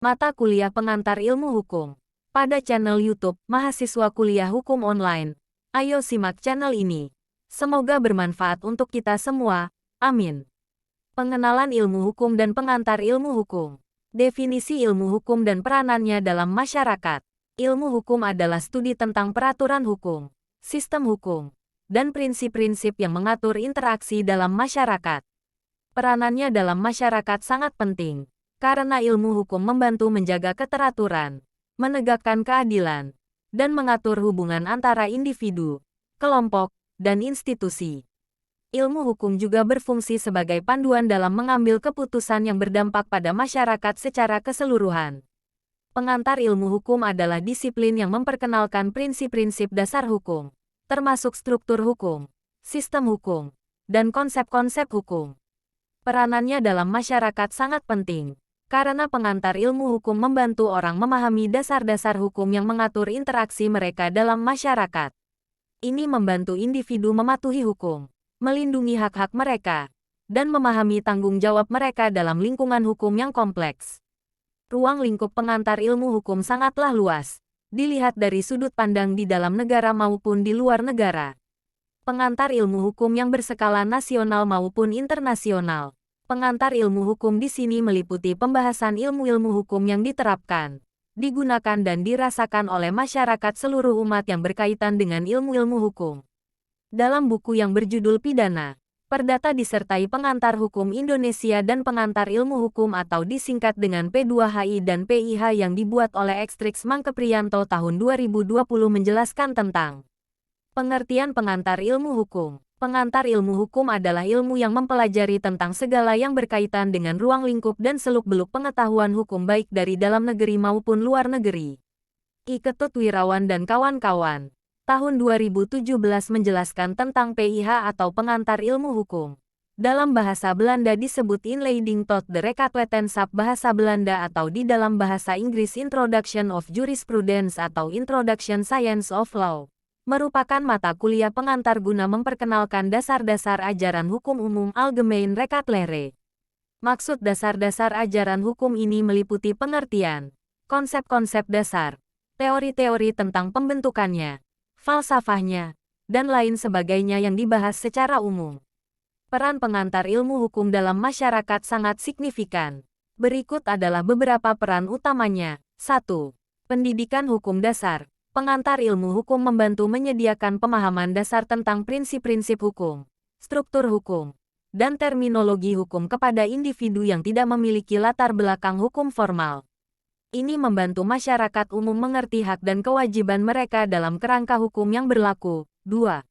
Mata kuliah pengantar ilmu hukum. Pada channel YouTube Mahasiswa Kuliah Hukum Online. Ayo simak channel ini. Semoga bermanfaat untuk kita semua. Amin. Pengenalan ilmu hukum dan pengantar ilmu hukum. Definisi ilmu hukum dan peranannya dalam masyarakat. Ilmu hukum adalah studi tentang peraturan hukum, sistem hukum, dan prinsip-prinsip yang mengatur interaksi dalam masyarakat. Peranannya dalam masyarakat sangat penting, karena ilmu hukum membantu menjaga keteraturan, menegakkan keadilan, dan mengatur hubungan antara individu, kelompok, dan institusi. Ilmu hukum juga berfungsi sebagai panduan dalam mengambil keputusan yang berdampak pada masyarakat secara keseluruhan. Pengantar ilmu hukum adalah disiplin yang memperkenalkan prinsip-prinsip dasar hukum, termasuk struktur hukum, sistem hukum, dan konsep-konsep hukum. Peranannya dalam masyarakat sangat penting, karena pengantar ilmu hukum membantu orang memahami dasar-dasar hukum yang mengatur interaksi mereka dalam masyarakat. Ini membantu individu mematuhi hukum, melindungi hak-hak mereka, dan memahami tanggung jawab mereka dalam lingkungan hukum yang kompleks. Ruang lingkup pengantar ilmu hukum sangatlah luas, dilihat dari sudut pandang di dalam negara maupun di luar negara. Pengantar ilmu hukum yang berskala nasional maupun internasional. Pengantar ilmu hukum di sini meliputi pembahasan ilmu-ilmu hukum yang diterapkan, digunakan dan dirasakan oleh masyarakat seluruh umat yang berkaitan dengan ilmu-ilmu hukum. Dalam buku yang berjudul Pidana, Perdata disertai pengantar hukum Indonesia dan pengantar ilmu hukum atau disingkat dengan P2HI dan PIH yang dibuat oleh Ekstrix Mangkepriyanto tahun 2020 menjelaskan tentang pengertian pengantar ilmu hukum. Pengantar ilmu hukum adalah ilmu yang mempelajari tentang segala yang berkaitan dengan ruang lingkup dan seluk-beluk pengetahuan hukum baik dari dalam negeri maupun luar negeri. I. Ketut Wirawan dan kawan-kawan, tahun 2017 menjelaskan tentang PIH atau pengantar ilmu hukum. Dalam bahasa Belanda disebut Inleiding tot de Recatwetenschap bahasa Belanda atau di dalam bahasa Inggris Introduction of Jurisprudence atau Introduction Science of Law. Merupakan mata kuliah pengantar guna memperkenalkan dasar-dasar ajaran hukum umum Algemeen Rechtslehre. Maksud dasar-dasar ajaran hukum ini meliputi pengertian, konsep-konsep dasar, teori-teori tentang pembentukannya, falsafahnya, dan lain sebagainya yang dibahas secara umum. Peran pengantar ilmu hukum dalam masyarakat sangat signifikan. Berikut adalah beberapa peran utamanya. 1. Pendidikan hukum dasar. Pengantar ilmu hukum membantu menyediakan pemahaman dasar tentang prinsip-prinsip hukum, struktur hukum, dan terminologi hukum kepada individu yang tidak memiliki latar belakang hukum formal. Ini membantu masyarakat umum mengerti hak dan kewajiban mereka dalam kerangka hukum yang berlaku. 2.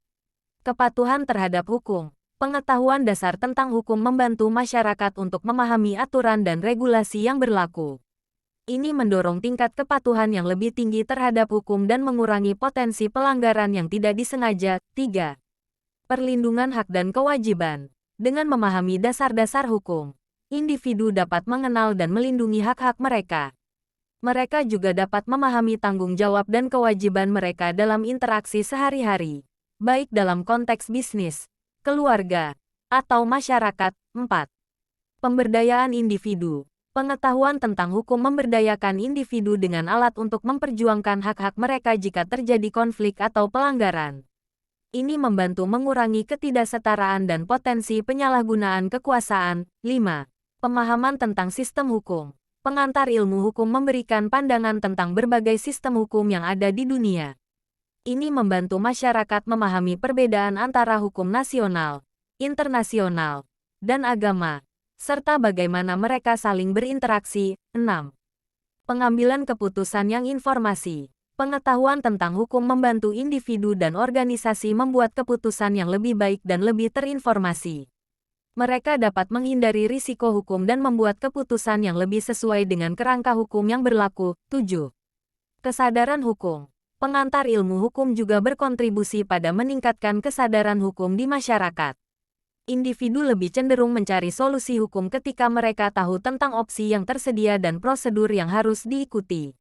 Kepatuhan terhadap hukum. Pengetahuan dasar tentang hukum membantu masyarakat untuk memahami aturan dan regulasi yang berlaku. Ini mendorong tingkat kepatuhan yang lebih tinggi terhadap hukum dan mengurangi potensi pelanggaran yang tidak disengaja. 3. Perlindungan hak dan kewajiban. Dengan memahami dasar-dasar hukum, individu dapat mengenal dan melindungi hak-hak mereka. Mereka juga dapat memahami tanggung jawab dan kewajiban mereka dalam interaksi sehari-hari, baik dalam konteks bisnis, keluarga, atau masyarakat. 4. Pemberdayaan individu. Pengetahuan tentang hukum memberdayakan individu dengan alat untuk memperjuangkan hak-hak mereka jika terjadi konflik atau pelanggaran. Ini membantu mengurangi ketidaksetaraan dan potensi penyalahgunaan kekuasaan. 5. Pemahaman tentang sistem hukum. Pengantar ilmu hukum memberikan pandangan tentang berbagai sistem hukum yang ada di dunia. Ini membantu masyarakat memahami perbedaan antara hukum nasional, internasional, dan agama, serta bagaimana mereka saling berinteraksi. 6. Pengambilan keputusan yang informasi. Pengetahuan tentang hukum membantu individu dan organisasi membuat keputusan yang lebih baik dan lebih terinformasi. Mereka dapat menghindari risiko hukum dan membuat keputusan yang lebih sesuai dengan kerangka hukum yang berlaku. 7. Kesadaran hukum. Pengantar ilmu hukum juga berkontribusi pada meningkatkan kesadaran hukum di masyarakat. Individu lebih cenderung mencari solusi hukum ketika mereka tahu tentang opsi yang tersedia dan prosedur yang harus diikuti.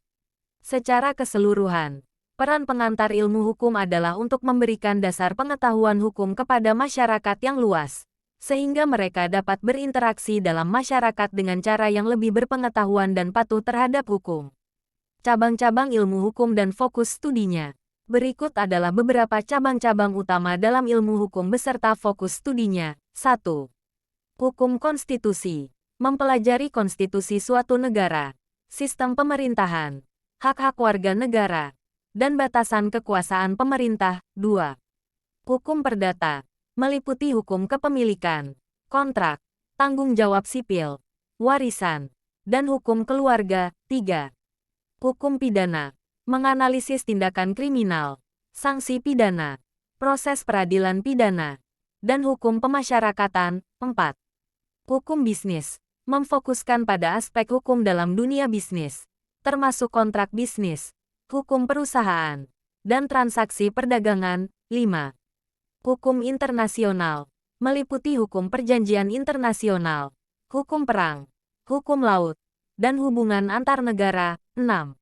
Secara keseluruhan, peran pengantar ilmu hukum adalah untuk memberikan dasar pengetahuan hukum kepada masyarakat yang luas, sehingga mereka dapat berinteraksi dalam masyarakat dengan cara yang lebih berpengetahuan dan patuh terhadap hukum. Cabang-cabang ilmu hukum dan fokus studinya. Berikut adalah beberapa cabang-cabang utama dalam ilmu hukum beserta fokus studinya. 1. Hukum konstitusi. Mempelajari konstitusi suatu negara, sistem pemerintahan, hak-hak warga negara, dan batasan kekuasaan pemerintah. 2. Hukum perdata. Meliputi hukum kepemilikan, kontrak, tanggung jawab sipil, warisan, dan hukum keluarga. 3. Hukum pidana. Menganalisis tindakan kriminal, sanksi pidana, proses peradilan pidana, dan hukum pemasyarakatan. 4. Hukum bisnis. Memfokuskan pada aspek hukum dalam dunia bisnis, termasuk kontrak bisnis, hukum perusahaan, dan transaksi perdagangan. 5. Hukum internasional. Meliputi hukum perjanjian internasional, hukum perang, hukum laut, dan hubungan antar negara. 6.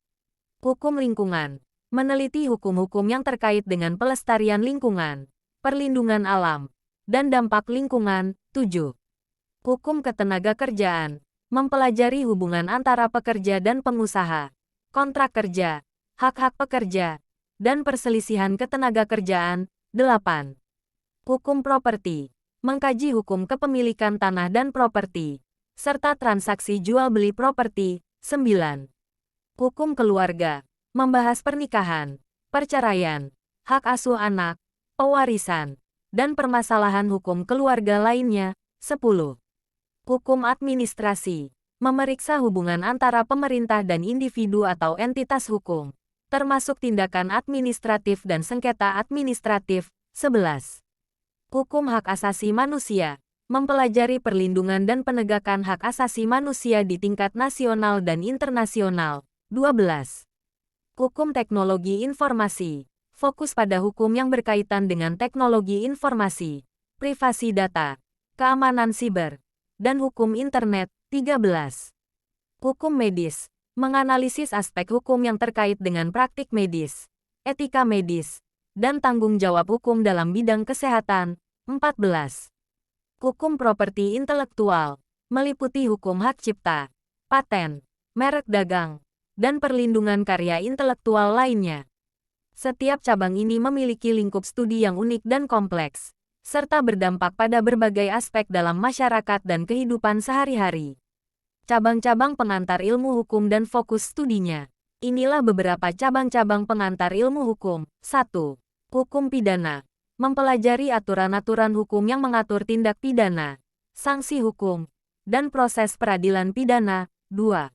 Hukum lingkungan. Meneliti hukum-hukum yang terkait dengan pelestarian lingkungan, perlindungan alam, dan dampak lingkungan. 7. Hukum ketenagakerjaan. Mempelajari hubungan antara pekerja dan pengusaha, kontrak kerja, hak-hak pekerja, dan perselisihan ketenagakerjaan. 8. Hukum properti. Mengkaji hukum kepemilikan tanah dan properti, serta transaksi jual-beli properti. 9. Hukum keluarga. Membahas pernikahan, perceraian, hak asuh anak, pewarisan, dan permasalahan hukum keluarga lainnya. 10. Hukum administrasi. Memeriksa hubungan antara pemerintah dan individu atau entitas hukum, termasuk tindakan administratif dan sengketa administratif. 11. Hukum hak asasi manusia. Mempelajari perlindungan dan penegakan hak asasi manusia di tingkat nasional dan internasional. 12. Hukum teknologi informasi. Fokus pada hukum yang berkaitan dengan teknologi informasi, privasi data, keamanan siber, dan hukum internet. 13. Hukum medis. Menganalisis aspek hukum yang terkait dengan praktik medis, etika medis, dan tanggung jawab hukum dalam bidang kesehatan. 14. Hukum properti intelektual. Meliputi hukum hak cipta, paten, merek dagang, dan perlindungan karya intelektual lainnya. Setiap cabang ini memiliki lingkup studi yang unik dan kompleks, serta berdampak pada berbagai aspek dalam masyarakat dan kehidupan sehari-hari. Cabang-cabang pengantar ilmu hukum dan fokus studinya. Inilah beberapa cabang-cabang pengantar ilmu hukum. 1. Hukum pidana. Mempelajari aturan-aturan hukum yang mengatur tindak pidana, sanksi hukum, dan proses peradilan pidana. 2.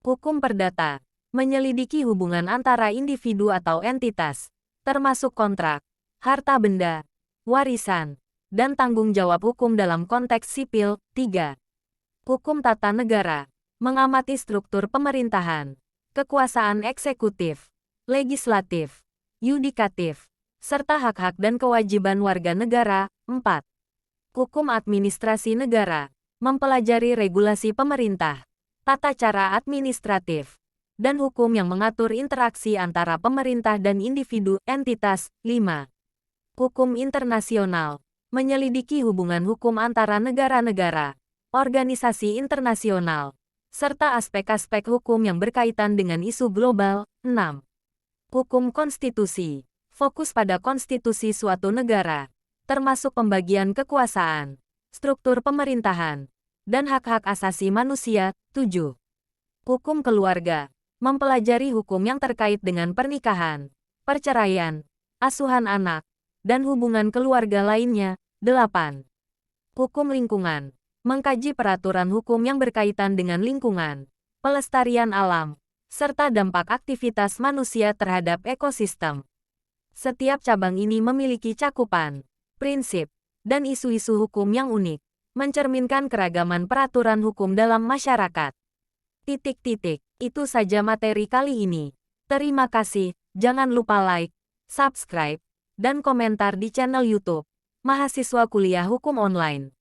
Hukum perdata. Menyelidiki hubungan antara individu atau entitas, termasuk kontrak, harta benda, warisan, dan tanggung jawab hukum dalam konteks sipil. 3. Hukum tata negara. Mengamati struktur pemerintahan, kekuasaan eksekutif, legislatif, yudikatif, serta hak-hak dan kewajiban warga negara. 4. Hukum administrasi negara. Mempelajari regulasi pemerintah, tata cara administratif, dan hukum yang mengatur interaksi antara pemerintah dan individu, entitas. 5. Hukum internasional. Menyelidiki hubungan hukum antara negara-negara, organisasi internasional, serta aspek-aspek hukum yang berkaitan dengan isu global. 6. Hukum konstitusi. Fokus pada konstitusi suatu negara, termasuk pembagian kekuasaan, struktur pemerintahan, dan hak-hak asasi manusia. 7. Hukum keluarga. Mempelajari hukum yang terkait dengan pernikahan, perceraian, asuhan anak, dan hubungan keluarga lainnya. 8. Hukum lingkungan. Mengkaji peraturan hukum yang berkaitan dengan lingkungan, pelestarian alam, serta dampak aktivitas manusia terhadap ekosistem. Setiap cabang ini memiliki cakupan, prinsip, dan isu-isu hukum yang unik, mencerminkan keragaman peraturan hukum dalam masyarakat. Itu saja materi kali ini. Terima kasih, jangan lupa like, subscribe, dan komentar di channel YouTube Mahasiswa Kuliah Hukum Online.